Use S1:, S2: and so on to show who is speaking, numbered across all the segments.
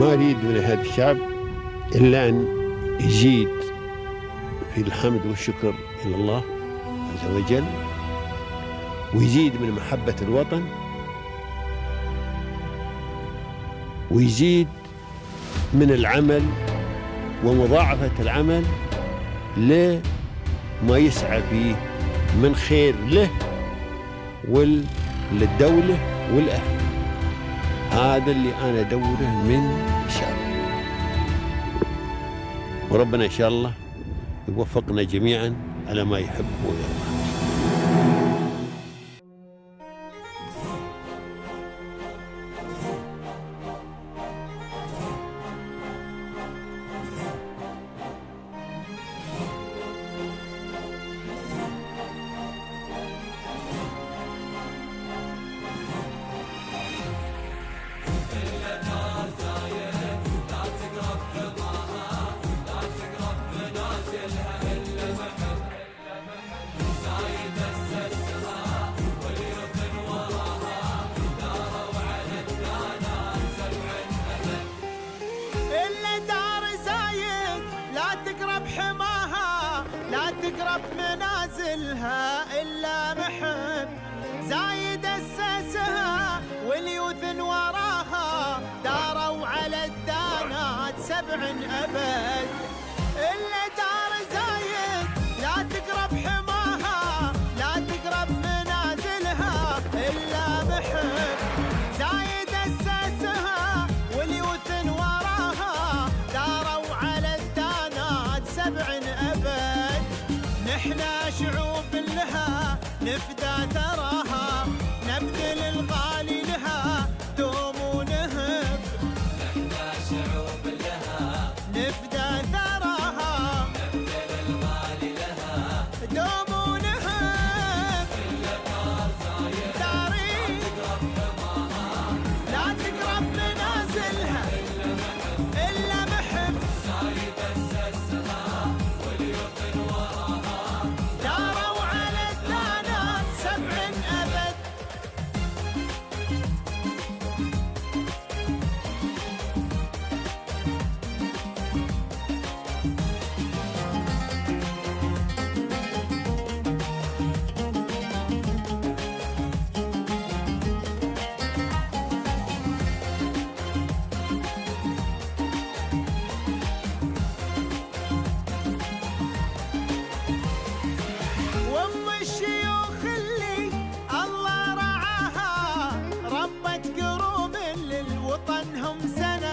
S1: ما أريد من هذا الشعب إلا أن يزيد في الحمد والشكر إلى الله عز وجل، ويزيد من محبة الوطن، ويزيد من العمل ومضاعفة العمل لما يسعى فيه من خير له وللدولة والأهل. هذا اللي أنا أدوره من الشعب، وربنا إن شاء الله يوفقنا جميعا على ما يحب ويرضى.
S2: تقرب منازلها إلا محب زايد أسسها واليوث وراها داروا على الدانات 7 أبد. إلا دار زايد لا تقرب حماها لا تقرب منازلها إلا محب زايد أسسها واليوث وراها داروا على الدانات 7 أبد. نحنا شعوب لها نفدى ثراها نبذل الغالي لها دوم ونهب. نحنا شعوب لها نفدى ثراها نبذل الغالي لها دوم ونهب. إلا دار زايد لا تقرب حماها لا تقرب منازلها إلا محب زايد أسسها واليوث وراها داروا على الدانات 7 أبد. وام الشيوخ اللي الله رعاها ربت قروب للوطن هم سند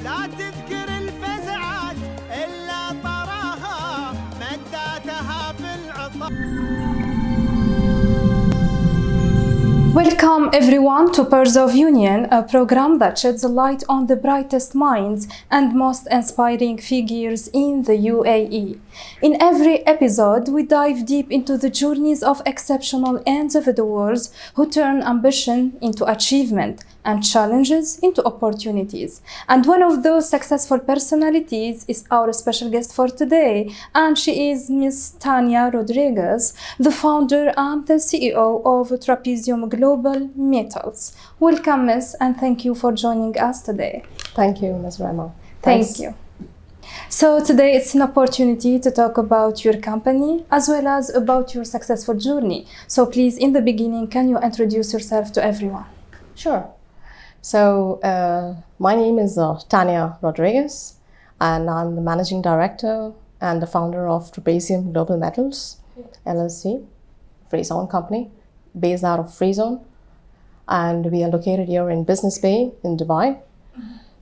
S2: لا تذكر الفزعات إلا طراها مداتها بالعطاء.
S3: Welcome everyone to Pearls of Union, a program that sheds light on the brightest minds and most inspiring figures in the UAE. In every episode, we dive deep into the journeys of exceptional individuals who turn ambition into achievement and challenges into opportunities. And one of those successful personalities is our special guest for today, and she is Miss Tanya Rodrigues, the founder and the CEO of Trapezium Global Metais. Welcome, Miss, and thank you for joining us today.
S4: Thank you, Ms. Rama.
S3: Thank you. So today it's an opportunity to talk about your company as well as about your successful journey. So please, in the beginning, can you introduce yourself to everyone?
S4: Sure. So my name is Tanya Rodrigues, and I'm the managing director and the founder of Trapezium Global Metals LLC, free zone company based out of Free Zone, and we are located here in Business Bay in Dubai.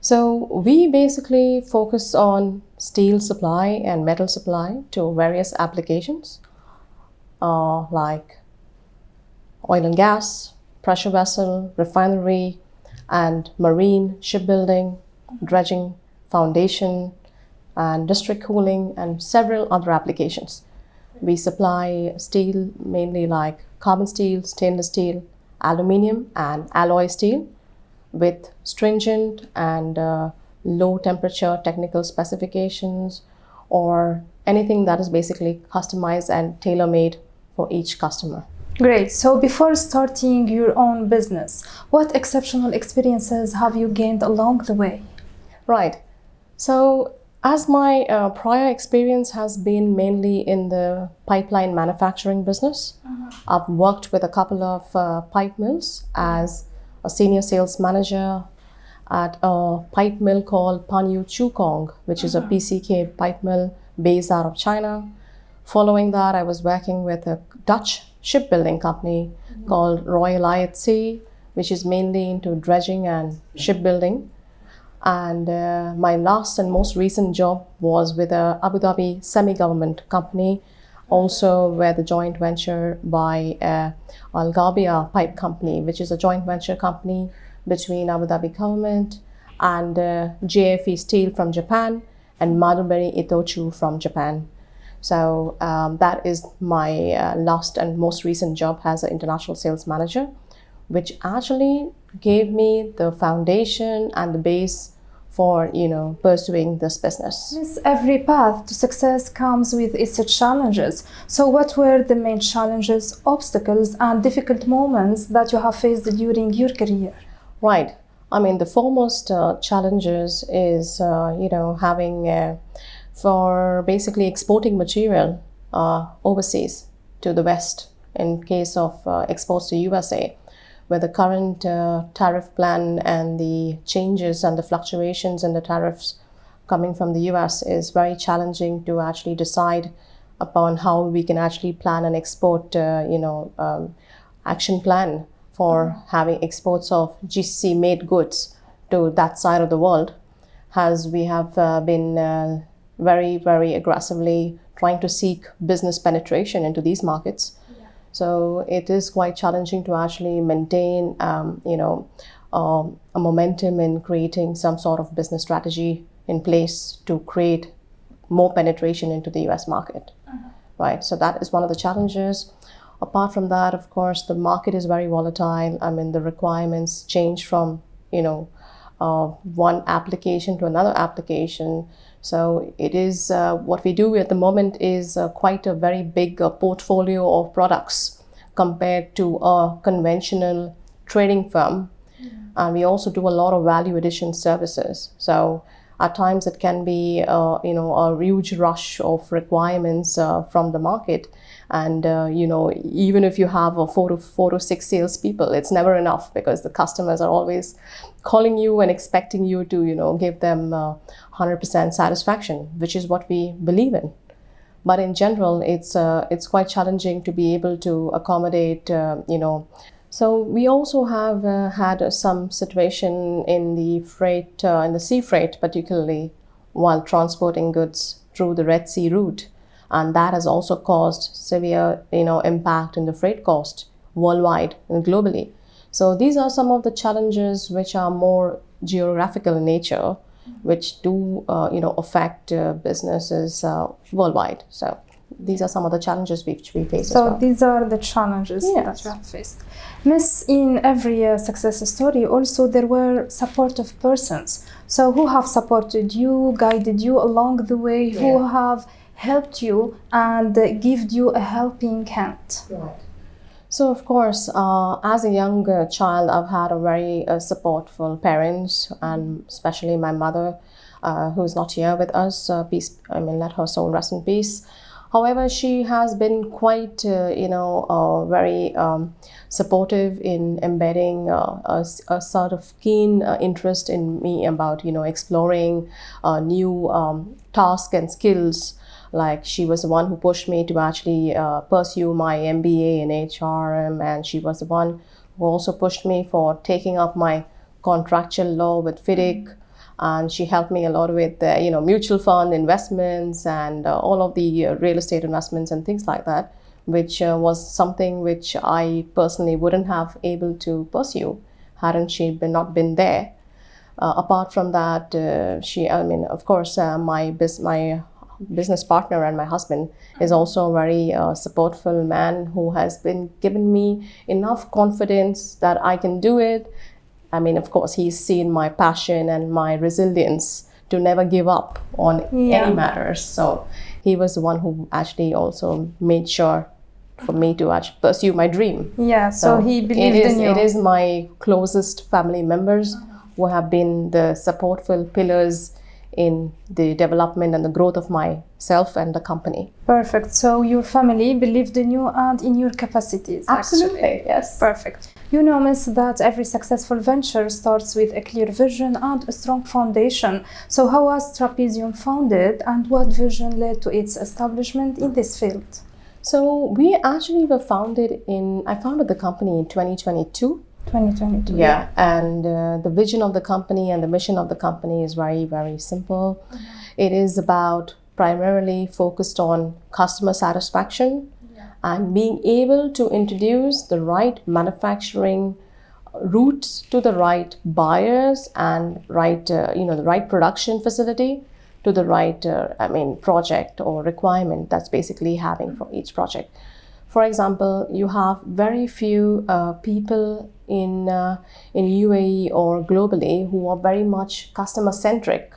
S4: So we basically focus on steel supply and metal supply to various applications like oil and gas, pressure vessel, refinery, and marine shipbuilding, dredging, foundation, and district cooling, and several other applications. We supply steel mainly like carbon steel, stainless steel, aluminium, and alloy steel with stringent and low temperature technical specifications, or anything that is basically customized and tailor-made for each customer.
S3: Great. So before starting your own business, what exceptional experiences have you gained along the way?
S4: Right. So, as my prior experience has been mainly in the pipeline manufacturing business, I've worked with a couple of pipe mills as a senior sales manager at a pipe mill called Panyu Chukong, which is a PCK pipe mill based out of China. Following that, I was working with a Dutch shipbuilding company called Royal IHC, which is mainly into dredging and shipbuilding. And my last and most recent job was with a Abu Dhabi semi-government company, also with a joint venture by Al Ghabia Pipe Company, which is a joint venture company between Abu Dhabi government and JFE Steel from Japan and Marubeni Itochu from Japan. So that is my last and most recent job as an international sales manager, which actually gave me the foundation and the base for pursuing this business.
S3: Yes, every path to success comes with its challenges. So what were the main challenges, obstacles, and difficult moments that you have faced during your career?
S4: Right. I mean, the foremost challenges is having for basically exporting material overseas to the West in case of exports to USA. With the current tariff plan and the changes and the fluctuations in the tariffs coming from the US is very challenging to actually decide upon how we can actually plan an export, action plan for having exports of GCC made goods to that side of the world, as we have been very, very aggressively trying to seek business penetration into these markets. So it is quite challenging to actually maintain, a momentum in creating some sort of business strategy in place to create more penetration into the US market, right? So that is one of the challenges. Apart from that, of course, the market is very volatile. I mean, the requirements change from, one application to another application. So it is what we do at the moment is quite a very big portfolio of products compared to a conventional trading firm. And we also do a lot of value addition services. So at times it can be a huge rush of requirements from the market. And even if you have four to six salespeople, it's never enough because the customers are always calling you and expecting you to give them 100% satisfaction, which is what we believe in. But in general, it's quite challenging to be able to accommodate. So we also have had some situation in the freight, in the sea freight, particularly while transporting goods through the Red Sea route. And that has also caused severe, impact in the freight cost worldwide and globally. So these are some of the challenges which are more geographical in nature, which do, affect businesses worldwide. So these are some of the challenges which we face.
S3: So
S4: as well.
S3: these are the challenges that you have faced. Miss, in every success story, also there were supportive persons. So who have supported you, guided you along the way, who have helped you and given you a helping hand?
S4: Right. So of course, as a young child, I've had a very supportful parents, and especially my mother, who is not here with us. Let her soul rest in peace. However, she has been quite, very supportive in embedding a sort of keen interest in me about, exploring new tasks and skills. Like she was the one who pushed me to actually pursue my MBA in HRM, and she was the one who also pushed me for taking up my contractual law with FIDIC. And she helped me a lot with mutual fund investments and all of the real estate investments and things like that, which was something which I personally wouldn't have able to pursue hadn't she not been there. Apart from that, my business partner and my husband is also a very supportful man who has been given me enough confidence that I can do it. I mean, of course, he's seen my passion and my resilience to never give up on any matters. So he was the one who actually also made sure for me to actually pursue my dream.
S3: Yeah, so he believed in you.
S4: It is my closest family members who have been the supportful pillars in the development and the growth of myself and the company.
S3: Perfect. So your family believed in you and in your capacities.
S4: Absolutely,
S3: actually.
S4: yes.
S3: Perfect. You know, Miss, that every successful venture starts with a clear vision and a strong foundation. So how was Trapezium founded and what vision led to its establishment in this field?
S4: So we actually were I founded the company in 2022.
S3: 2022.
S4: Yeah, and the vision of the company and the mission of the company is very, very simple. It is about primarily focused on customer satisfaction and being able to introduce the right manufacturing routes to the right buyers and the right production facility to the right project or requirement that's basically having for each project. For example, you have very few people in UAE or globally who are very much customer centric.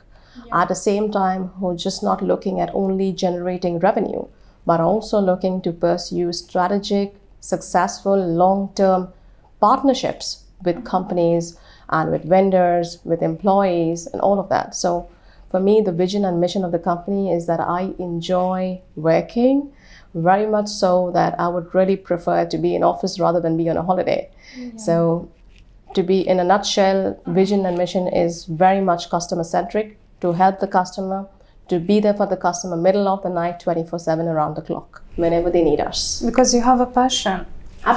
S4: At the same time, who are just not looking at only generating revenue, but also looking to pursue strategic, successful, long-term partnerships with companies and with vendors, with employees, and all of that. So for me, the vision and mission of the company is that I enjoy working very much so that I would really prefer to be in office rather than be on a holiday. So to be in a nutshell, vision and mission is very much customer centric, to help the customer, to be there for the customer middle of the night, 24/7 around the clock, whenever they need us.
S3: Because you have a passion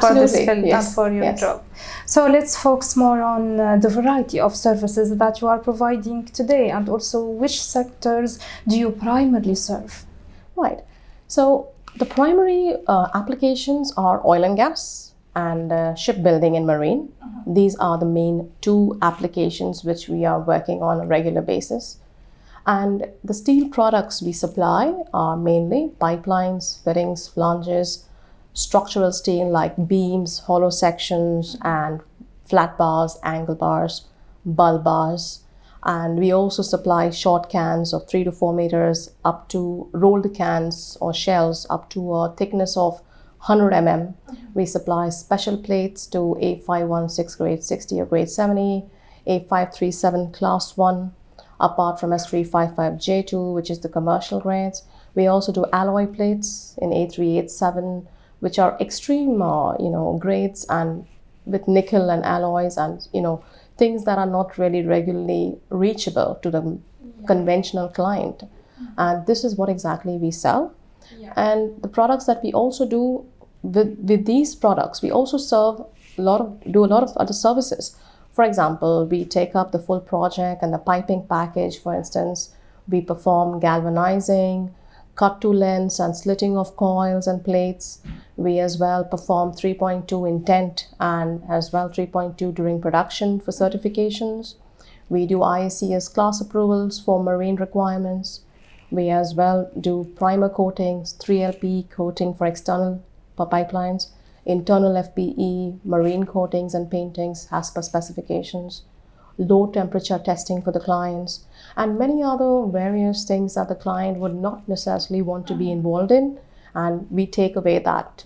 S3: for this field and for your job. So let's focus more on the variety of services that you are providing today, and also which sectors do you primarily serve?
S4: Right. So the primary applications are oil and gas and shipbuilding and marine. These are the main two applications which we are working on a regular basis. And the steel products we supply are mainly pipelines, fittings, flanges, structural steel like beams, hollow sections, and flat bars, angle bars, bulb bars. And we also supply short cans of 3 to 4 meters up to rolled cans or shells up to a thickness of 100 mm. We supply special plates to A516 grade 60 or grade 70, A537 class 1, apart from S355J2, which is the commercial grades. We also do alloy plates in A387, which are extreme grades and with nickel and alloys and things that are not really regularly reachable to the conventional client. And this is what exactly we sell. And the products that we also do with these products, we also do a lot of other services. For example, we take up the full project and the piping package, for instance. We perform galvanizing, cut to lengths and slitting of coils and plates. We as well perform 3.2 intent and as well 3.2 during production for certifications. We do ISCS class approvals for marine requirements. We as well do primer coatings, 3LP coating for external pipelines, internal FPE, marine coatings and paintings as per specifications, low temperature testing for the clients, and many other various things that the client would not necessarily want to be involved in. And we take away that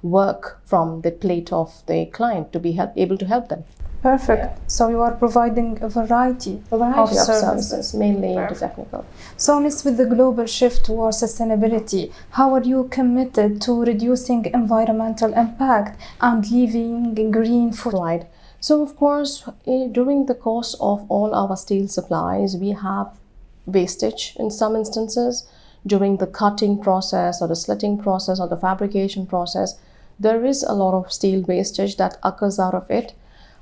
S4: work from the plate of the client to be able to help them.
S3: Perfect. So you are providing a variety of services,
S4: mainly into technical.
S3: So, Miss, with the global shift towards sustainability, how are you committed to reducing environmental impact and leaving a green footprint?
S4: Right. So, of course, during the course of all our steel supplies, we have wastage in some instances. During the cutting process or the slitting process or the fabrication process, there is a lot of steel wastage that occurs out of it.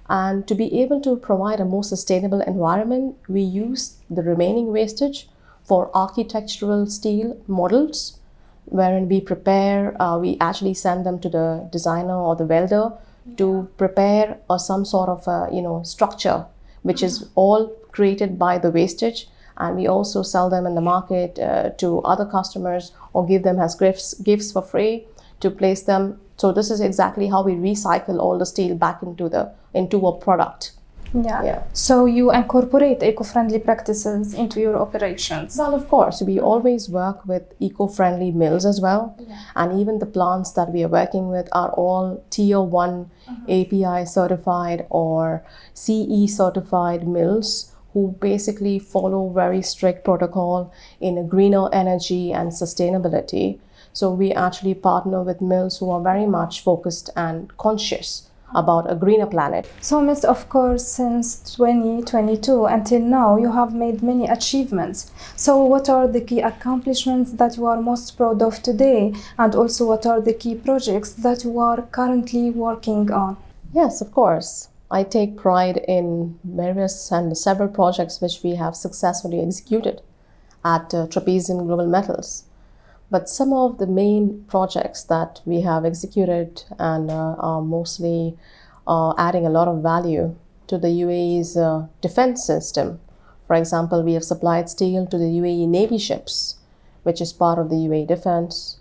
S4: And to be able to provide a more sustainable environment, we use the remaining wastage for architectural steel models, wherein we prepare, we actually send them to the designer or the welder to prepare some sort of structure, which is all created by the wastage. And we also sell them in the market to other customers or give them as gifts for free to place them. So this is exactly how we recycle all the steel back into a product. Yeah.
S3: So you incorporate eco-friendly practices into your operations.
S4: Well, of course, we always work with eco-friendly mills as well. And even the plants that we are working with are all Tier 1 API certified or CE certified mills who basically follow very strict protocol in a greener energy and sustainability. So we actually partner with mills who are very much focused and conscious about a greener planet.
S3: So, Miss, of course, since 2022 until now, you have made many achievements. So, what are the key accomplishments that you are most proud of today? And also, what are the key projects that you are currently working on?
S4: Yes, of course. I take pride in various and several projects which we have successfully executed at Trapezium Global Metals. But some of the main projects that we have executed and are mostly adding a lot of value to the UAE's defense system. For example, we have supplied steel to the UAE Navy ships, which is part of the UAE defense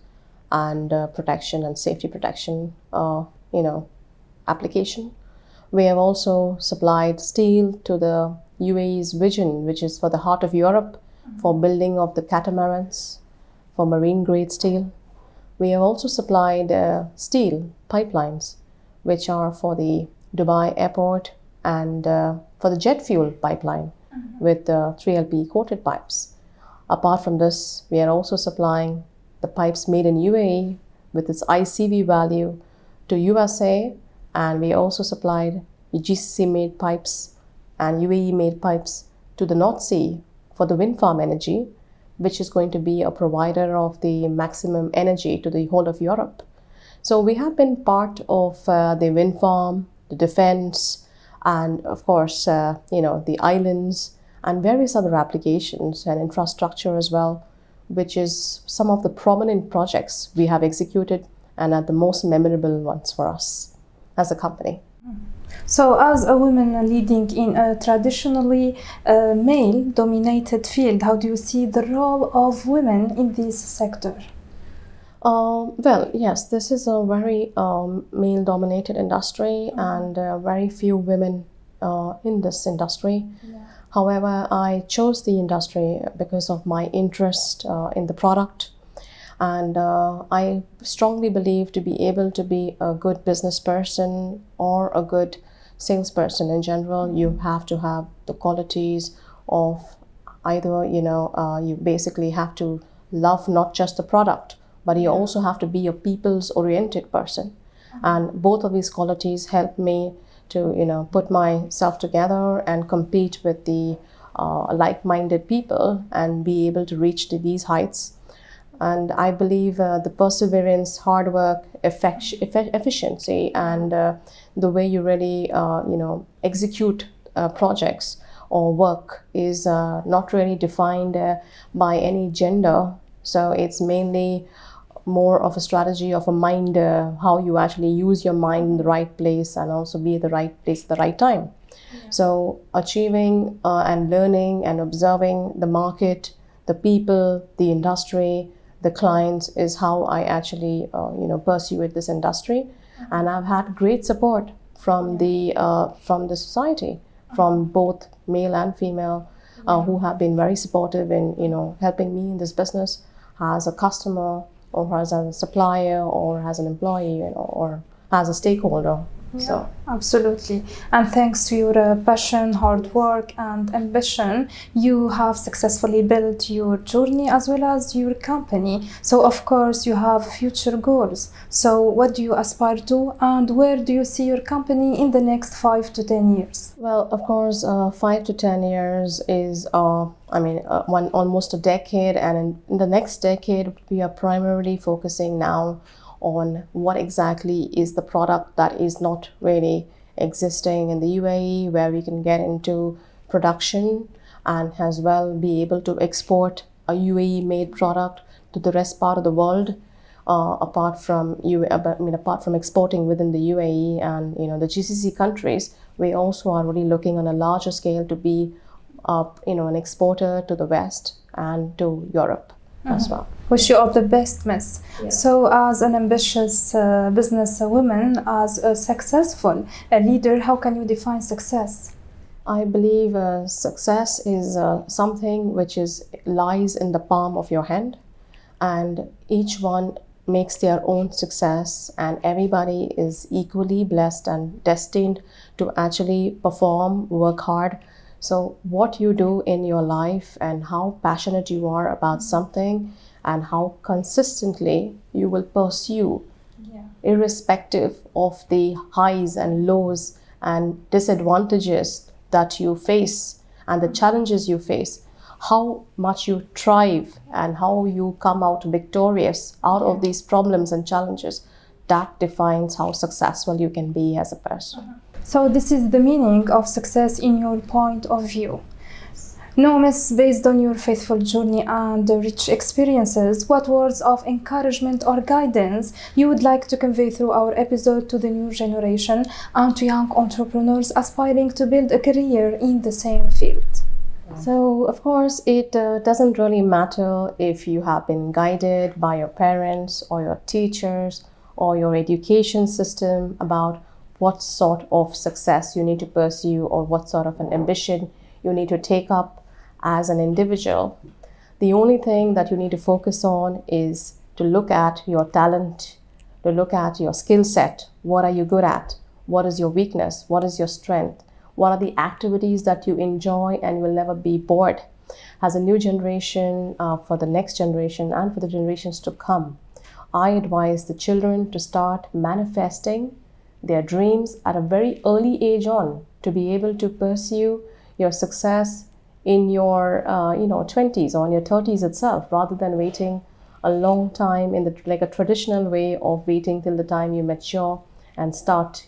S4: and protection and safety protection, application. We have also supplied steel to the UAE's Vision, which is for the heart of Europe, for building of the catamarans, for marine grade steel. We have also supplied steel pipelines, which are for the Dubai airport and for the jet fuel pipeline with 3LP coated pipes. Apart from this, we are also supplying the pipes made in UAE with its ICV value to USA, and we also supplied the GCC made pipes and UAE made pipes to the North Sea for the wind farm energy, which is going to be a provider of the maximum energy to the whole of Europe. So we have been part of the wind farm, the defense, and of course, the islands and various other applications and infrastructure as well, which is some of the prominent projects we have executed and are the most memorable ones for us as a company.
S3: So, as a woman leading in a traditionally male-dominated field, how do you see the role of women in this sector?
S4: Well, yes, this is a very male-dominated industry and very few women in this industry. However, I chose the industry because of my interest in the product. And I strongly believe to be able to be a good business person or a good salesperson in general, you have to have the qualities of either, you basically have to love not just the product, but you also have to be a people's oriented person. And both of these qualities help me to, put myself together and compete with the like-minded people and be able to reach to these heights. And I believe the perseverance, hard work, efficiency, and the way you really, execute projects or work is not really defined by any gender. So it's mainly more of a strategy of a mind, how you actually use your mind in the right place and also be at the right place at the right time. So achieving and learning and observing the market, the people, the industry, the clients is how I actually, pursue this industry. And I've had great support from the society, from both male and female, who have been very supportive in, helping me in this business as a customer or as a supplier or as an employee, or as a stakeholder. So
S3: absolutely. And thanks to your passion, hard work, and ambition, you have successfully built your journey as well as your company. So, of course, you have future goals. So, what do you aspire to, and where do you see your company in the next 5 to 10 years?
S4: Well, of course, 5 to 10 years is, almost a decade. And in the next decade, we are primarily focusing now on what exactly is the product that is not really existing in the UAE, where we can get into production and as well be able to export a UAE made product to the rest part of the world, apart from exporting within the UAE and the GCC countries. We also are really looking on a larger scale to be an exporter to the West and to Europe as well.
S3: Wish you all the best, Miss.
S4: Yeah.
S3: So, as an ambitious business woman, as a successful leader, how can you define success?
S4: I believe success is something which lies in the palm of your hand, and each one makes their own success, and everybody is equally blessed and destined to actually perform, work hard. So what you do in your life and how passionate you are about something and how consistently you will pursue, irrespective of the highs and lows and disadvantages that you face and the challenges you face, how much you thrive and how you come out victorious out of these problems and challenges, that defines how successful you can be as a person.
S3: So this is the meaning of success in your point of view. Now, Miss, based on your faithful journey and the rich experiences, what words of encouragement or guidance you would like to convey through our episode to the new generation and to young entrepreneurs aspiring to build a career in the same field?
S4: So, of course, it doesn't really matter if you have been guided by your parents or your teachers or your education system about what sort of success you need to pursue or what sort of an ambition you need to take up as an individual. The only thing that you need to focus on is to look at your talent, to look at your skill set. What are you good at? What is your weakness? What is your strength? What are the activities that you enjoy and will never be bored? As a new generation, for the next generation and for the generations to come, I advise the children to start manifesting their dreams at a very early age on, to be able to pursue your success in your 20s or in your 30s itself, rather than waiting a long time in like a traditional way of waiting till the time you mature and start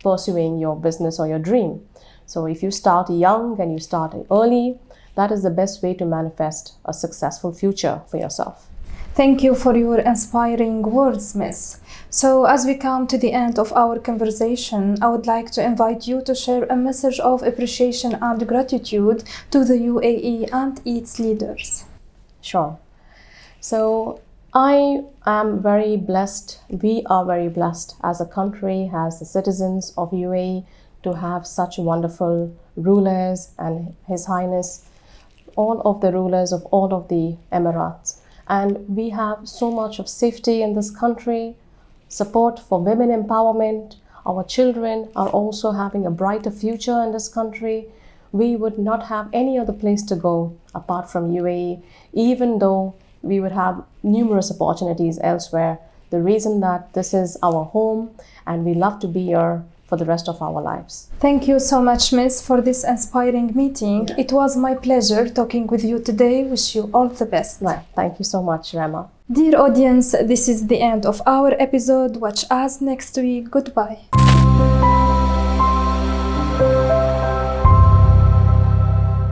S4: pursuing your business or your dream. So if you start young and you start early, that is the best way to manifest a successful future for yourself.
S3: Thank you for your inspiring words, Miss. So as we come to the end of our conversation, I would like to invite you to share a message of appreciation and gratitude to the UAE and its leaders.
S4: Sure. So I am very blessed, we are very blessed as a country, as the citizens of UAE, to have such wonderful rulers and His Highness, all of the rulers of all of the Emirates. And we have so much of safety in this country, support for women empowerment. Our children are also having a brighter future in this country. We would not have any other place to go apart from UAE, even though we would have numerous opportunities elsewhere. The reason that this is our home and we love to be here for the rest of our lives.
S3: Thank you so much, Miss, for this inspiring meeting. It was my pleasure talking with you today. Wish you all the best.
S4: Right. Thank you so much, Rama.
S3: Dear audience, this is the end of our episode. Watch us next week. Goodbye.